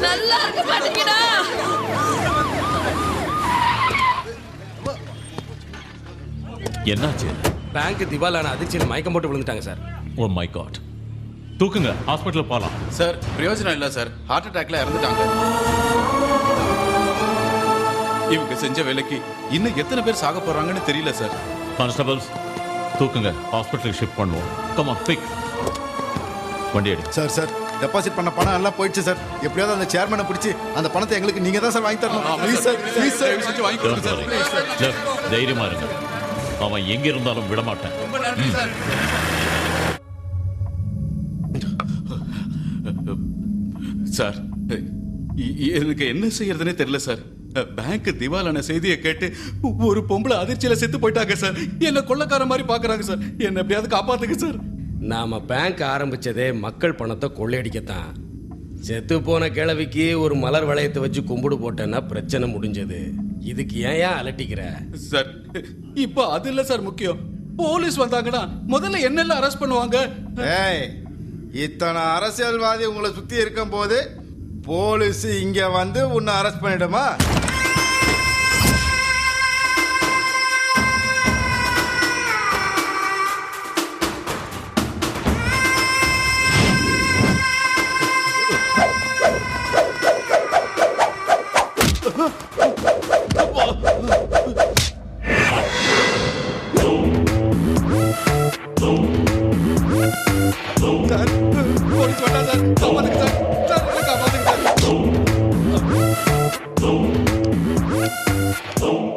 நல்லா இருக்க மாட்டேங்கடா. என்னாச்சு? பேங்க் திவாலான அதிர்ச்சியில் மயக்கம் போட்டு விழுந்துட்டாங்க சார். Oh my God. தூக்குங்க, ஹாஸ்பிட்டல் போலாம். சார் பிரயோஜனம் இல்லை சார், ஹார்ட் அட்டாக்ல இறந்துட்டாங்க. இவங்க செஞ்ச வேலைக்கு இன்னும் எத்தனை பேர் சாக போறாங்கன்னு தெரியல சார். கான்ஸ்டபிள்ஸ் தூக்குங்க, ஹாஸ்பிட்டலுக்கு ஷிஃப்ட் பண்ணுவோம். Come on quick. வண்டி எடு. சார் சார் டெபாசிட் பண்ண பணம் எல்லாம் போயிடுச்சு சார். எப்படியாவது அந்த சேர்மனை பிடிச்சி அந்த பணத்தை எங்களுக்கு நீங்க தான் சார் வாங்கி தரணும். ப்ளீஸ் சார், ப்ளீஸ் சார், வாங்கி கொடுங்க சார். தைரியமா இருங்க, அவன் எங்க இருந்தாலும் விட மாட்டேன். சார் எனக்கு என்ன செய்யறதுனே தெரியல சார். பேங்க் திவாலான செய்தியை கேட்டு ஒரு பொம்பளை அதிர்ச்சியில செத்து போயிட்டாங்க சார். என்ன கொள்ளக்கார மாதிரி பாக்குறாங்க சார். என்ன எப்படியாவது காப்பாத்துங்க சார். நாம பேங்க் ஆரம்பிச்சதே மக்கள் பணத்தை கொள்ளையடிக்கத்தான். செத்து போன கிழவிக்கு ஒரு மலர் வளையத்தை வச்சு கும்பிடு போட்டேன்னா பிரச்சனை முடிஞ்சது. இதுக்கு ஏன் அலட்டிக்கிற சார்? இப்ப அது இல்ல சார் முக்கியம். போலீஸ் வந்தாங்கன்னா முதல்ல என்னெல்லாம் அரெஸ்ட் பண்ணுவாங்க. ஏய், இத்தனை அரசியல்வாதி உங்களை சுத்தி இருக்கும் போது போலீஸ் இங்க வந்து உன்னை அரெஸ்ட் பண்ணிடுமா?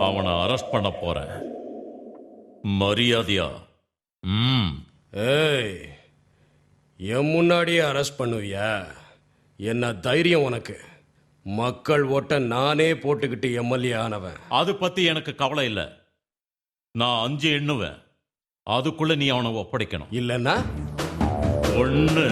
அவனை அரெஸ்ட் பண்ண போறேன். மரியாதையா? ஏய், என் முன்னாடியே அரெஸ்ட் பண்ணுவியா? என்ன தைரியம் உனக்கு? மக்கள் ஓட்ட நானே போட்டுக்கிட்டு எம்எல்ஏ ஆனவன். அது பத்தி எனக்கு கவலை இல்லை. நான் 5 எண்ணுவேன். அதுக்குள்ள நீ அவனை ஒப்படைக்கணும். இல்லைன்னா 1 2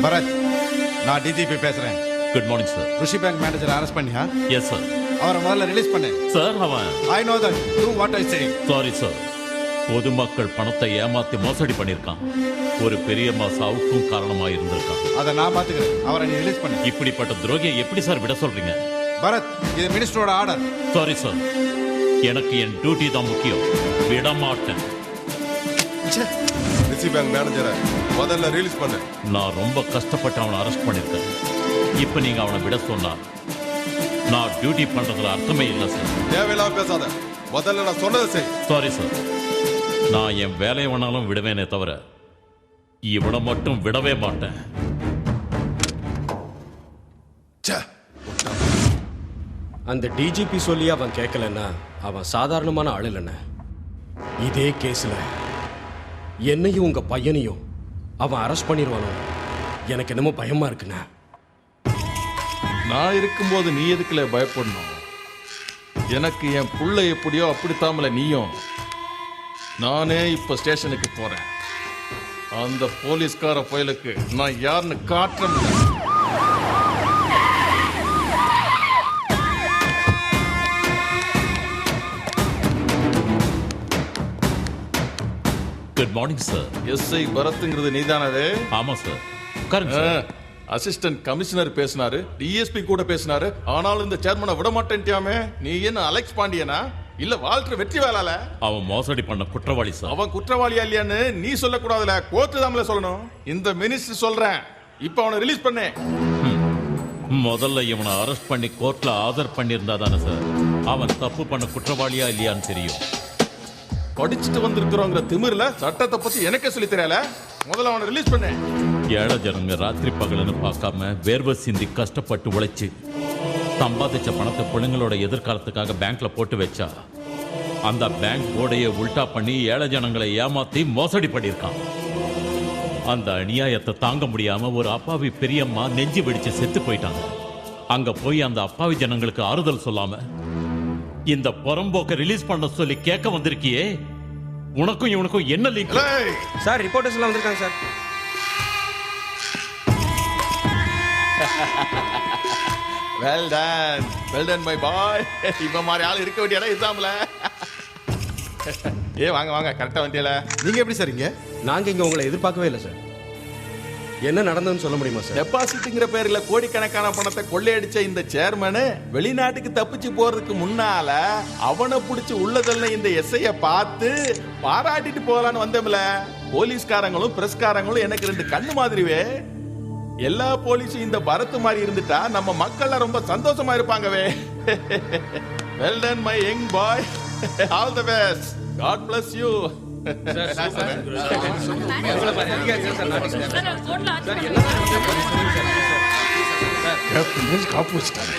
பரத், நான் டிஜிபி பேசுறேன். Good morning sir. Rushi bank manager arrest பண்ணியா? Yes sir. அவரை முதல்ல ரிலீஸ் பண்ணு. சார் அவன் I know that. Do what I say. Sorry sir. பொதுமக்கள் பணத்தை ஏமாத்தி மோசடி பண்ணிருக்கான். ஒரு பெரியம்மா சாவுக்கும் காரணமா இருந்திருக்கான். அதை நான் பாத்துக்கிறேன். அவரை நீ ரிலீஸ் பண்ணு. இப்படிப்பட்ட துரோகியை எப்படி சார் விட சொல்றீங்க? பரத், இது மினிஸ்டரோட ஆர்டர். சாரி சார், எனக்கு என் டியூட்டி தான் முக்கியம். விட மாட்டேன். ரிஷி பேங்க் மேனேஜரை முதல்ல ரிலீஸ் பண்ணு. நான் ரொம்ப கஷ்டப்பட்டு அவனை அரெஸ்ட் பண்ணிருக்கேன். இப்ப நீங்க அவனை விட சொன்னா நான் டியூட்டி பண்றதுல அர்த்தமே இல்லை சார். தேவையில்லாம பேசாத. முதல்ல நான் சொன்னதை செய். சாரி சார், நான் என் வேலையை வேணாலும் விடுவேனே தவிர இவனை மட்டும் விடவே மாட்டேன். அந்த டிஜிபி சொல்லி அவன் கேட்கலன்னா அவன் சாதாரணமான ஆள் இல்லைண்ண. இதே கேஸ்ல என்னையும் உங்க பையனையும் அவன் அரெஸ்ட் பண்ணிடுவானோ எனக்கு என்னமோ பயமா இருக்குண்ணா. நான் இருக்கும்போது நீ எதுக்குல பயப்படணும்? எனக்கு என் புள்ள எப்படியோ அப்படித்தாமல நீயும். நானே இப்ப ஸ்டேஷனுக்கு போறேன். அந்த போலீஸ்கார பயலுக்கு நான் யாருன்னு காட்டுறேன். Good morning sir. எஸ்ஐ பரத்ங்கிறது நீதானது? ஆமா சார். உட்காருங்க சார். அசிஸ்டன்ட் கமிஷனர் பேசினாரு, டிஎஸ்பி கூட பேசினாரு. ஆனாலும் இந்த சேர்மனை விட மாட்டேன்ட்டியாமே. நீ என்ன அலெக்ஸ் பாண்டியனா இல்ல வால்டர் வெற்றி வேலால? அவன் மோசடி பண்ண குற்றவாளி சார். அவன் குற்றவாளியா இல்லையான்னு நீ சொல்லக்கூடாதுல, கோர்ட்டு தான்ல சொல்லணும். இந்த மினிஸ்டர் சொல்றேன், இப்ப அவனை ரிலீஸ் பண்ணு. முதல்ல இவனை அரெஸ்ட் பண்ணி கோர்ட்ல ஆஜர் பண்ணியிருந்தா தானே சார் அவன் தப்பு பண்ண குற்றவாளியா இல்லையான்னு தெரியும். படிச்சுட்டு வந்திருக்கிறோங்கிற திமிர்ல சட்டத்தை பத்தி எனக்கே சொல்லி தெரியல. முதல்ல அவனை ரிலீஸ் பண்ணு. ஏழை ஜனங்க ராத்திரி பகலன்னு பார்க்காம வேர்வை சிந்தி கஷ்டப்பட்டு உழைச்சு சம்பாதிச்ச பணத்தை பிள்ளைங்களோட எதிர்காலத்துக்காக பேங்க்ல போட்டு வச்சா அந்த பேங்க் போர்டையை உல்டா பண்ணி ஏழை ஜனங்களை ஏமாத்தி மோசடி பண்ணியிருக்கான். அந்த அநியாயத்தை தாங்க முடியாம ஒரு அப்பாவி பெரியம்மா நெஞ்சு வெடிச்சு செத்து போயிட்டாங்க. அங்க போய் அந்த அப்பாவி ஜனங்களுக்கு ஆறுதல் சொல்லாம இந்த புறம்போக்க ரிலீஸ் பண்ண சொல்லி கேட்க வந்திருக்கியே, உனக்கும் இவனுக்கும் என்ன லிங்க்? சார் ரிப்போர்ட்டர்ஸ் எல்லாம் வந்திருக்காங்க sir. Well done my boy. இப்ப மாதிரி ஆள் இருக்க வேண்டிய இடம் இதாமல. வாங்க வாங்க, கரெக்டா வண்டியல. நீங்க எப்படி சார் இங்க? நாங்க இங்க உங்களை எதிர்பார்க்கவே இல்லை சார். என்ன நடந்ததுன்னு சொல்ல முடியுமா சார்? டெபாசிட்ங்கிற பேர்ல கோடிக்கணக்கான பணத்தை கொள்ளையடிச்ச இந்த சேர்மனு வெளிநாட்டுக்கு தப்பிச்சு போறதுக்கு முன்னால அவனை புடிச்சு உள்ளதல்ல இந்த எஸ்ஐய பார்த்து பாராட்டிட்டு போகலான்னு வந்தோம்ல. போலீஸ்காரங்களும் பிரஸ்காரங்களும் எனக்கு 2 கண்ணு மாதிரிவே. எல்லா போலீஸும் இந்த பரத் மாதிரி இருந்துட்டா நம்ம மக்கள் ரொம்ப சந்தோஷமா இருப்பாங்கவே. Well done my young boy. All the best. God bless you. காப்பு வச்சுட்டாங்க.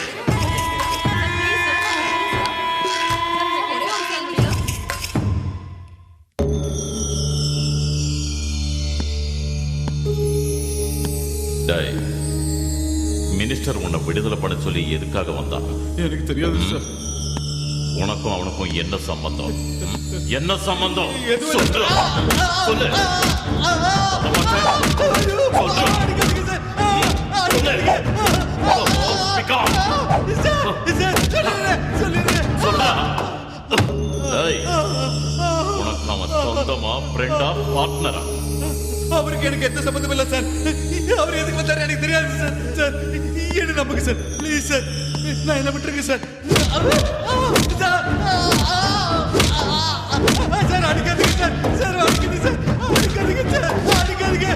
மினிஸ்டர் உன்னை விடுதலை பண்ண சொல்லி எதுக்காக வந்தான்? எனக்கு தெரியாது சார். உனக்கும் அவனுக்கும் என்ன சம்பந்தம்? என்ன சம்பந்தம்? சொல்லு. சொல்லு. உனக்கு அவன் சொந்தமா ஃப்ரெண்டா பார்ட்னரா? அவருக்கு எனக்கு எந்த சம்பந்தம் இல்ல சார். அவர் எதுக்கு வந்தாரு எனக்கு தெரியாது சார். சார் என்ன நம்புங்க சார், ப்ளீஸ் சார். நான் என்ன விட்டுருங்க சார். சார் அடிக்காதீங்க சார். சார் அடிக்காதீங்க சார். அடிக்காதீங்க சார். அடிக்காதீங்க.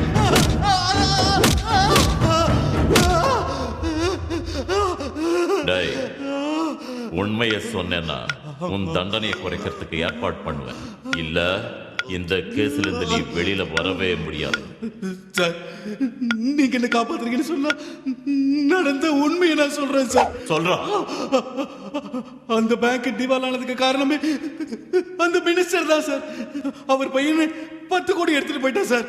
டேய், உண்மையை சொன்னேன்னா உன் தண்டனையை குறைக்கிறதுக்கு ஏற்பாடு பண்ணுவேன். இல்ல இந்த கேஸ்ல இருந்து நீ வெளியில வரவே முடியாது. சார் நீங்க என்ன காப்பாத்துறீங்கன்னு சொன்னா நடந்த உண்மையை நான் சொல்றேன் சார். சொல்றா. அந்த பேங்க் திவால் ஆனதுக்கு காரணமே அந்த மினிஸ்டர் தான் சார். அவர் பையனை 10 கோடி எடுத்துட்டு போயிட்டார் சார்.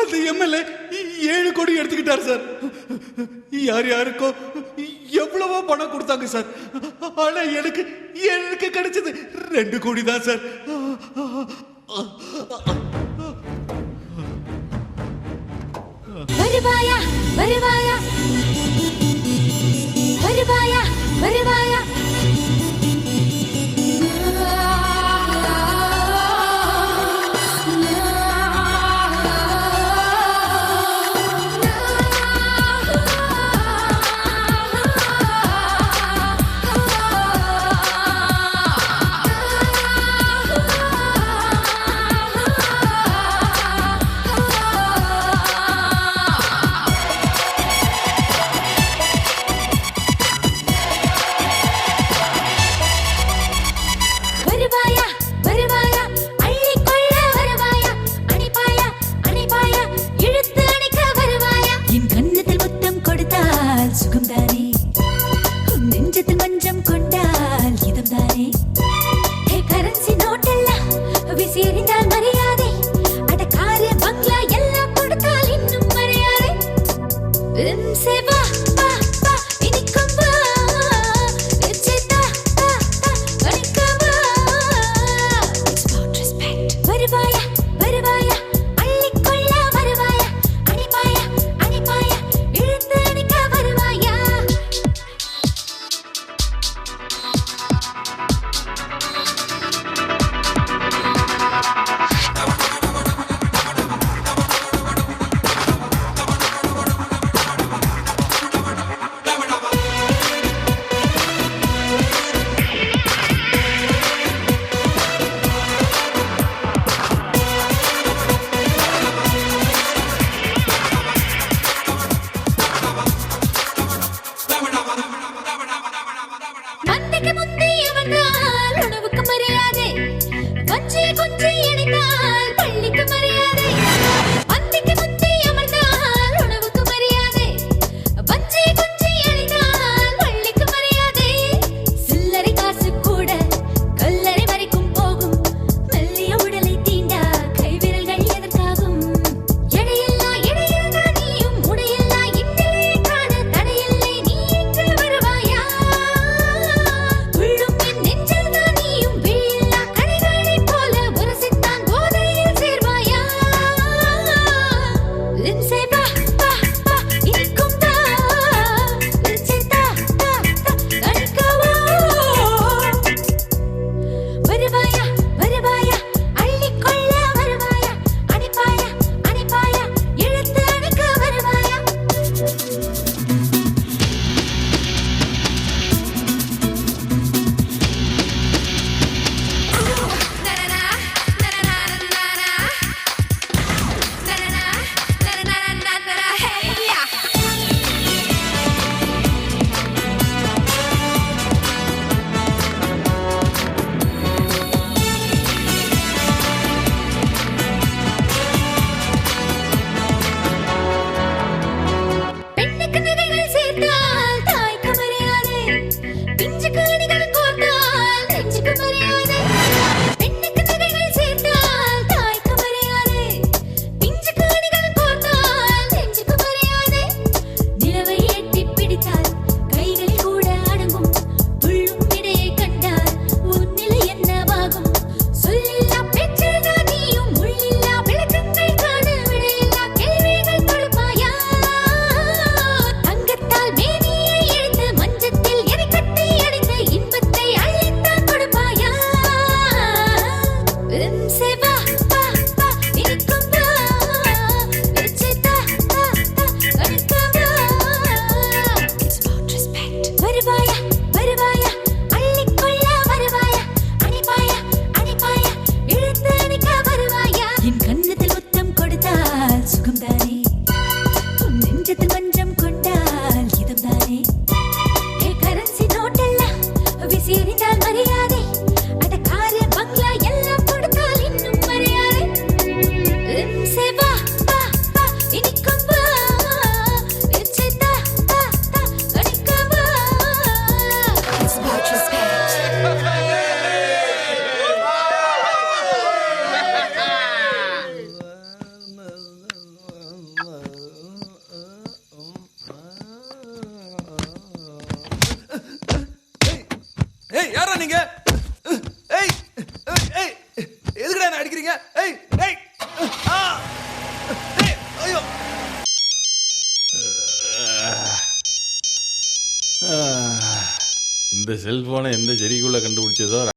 அந்த எம்எல்ஏ 7 கோடி எடுத்துக்கிட்டார் சார். யார் யாருக்கோ எவ்வளவோ பணம் கொடுத்தாங்க சார். ஆனா எனக்கு கிடைச்சது 2 கோடி தான் சார். வருவாயா வருவாயா வருவாயா வருவாயா செல்போனை எந்த செடிக்குள்ள கண்டுபிடிச்சதோ